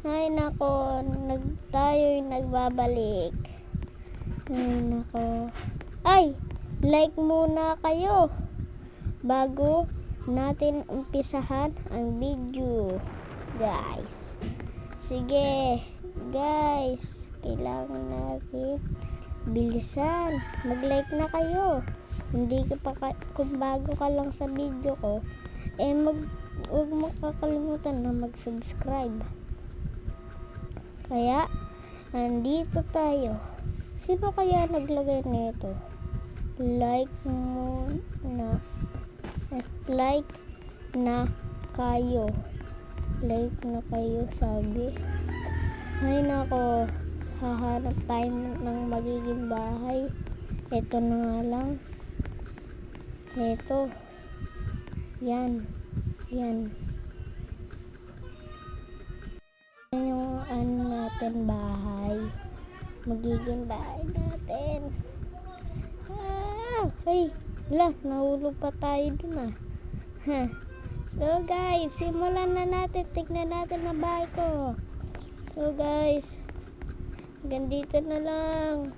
Ay nako, tayo'y nagbabalik. Ay nako. Ay, like muna kayo bago natin umpisahan ang video, guys. Sige, guys, kailangan natin bilisan. Mag-like na kayo. Hindi ka pa kung bago ka lang sa video ko, huwag mo kakalimutan na mag-subscribe. Kaya, nandito tayo. Sino kaya naglagay nito? Like na kayo. Like na kayo, sabi. Ay nako, hahanap tayo ng magiging bahay. Ito na nga lang. Ito. Yan. Yung natin bahay. Magiging bahay natin. Ay, nahulog pa tayo dun So guys, simulan na natin. Tignan natin ang bahay ko. So guys, hanggang dito na lang.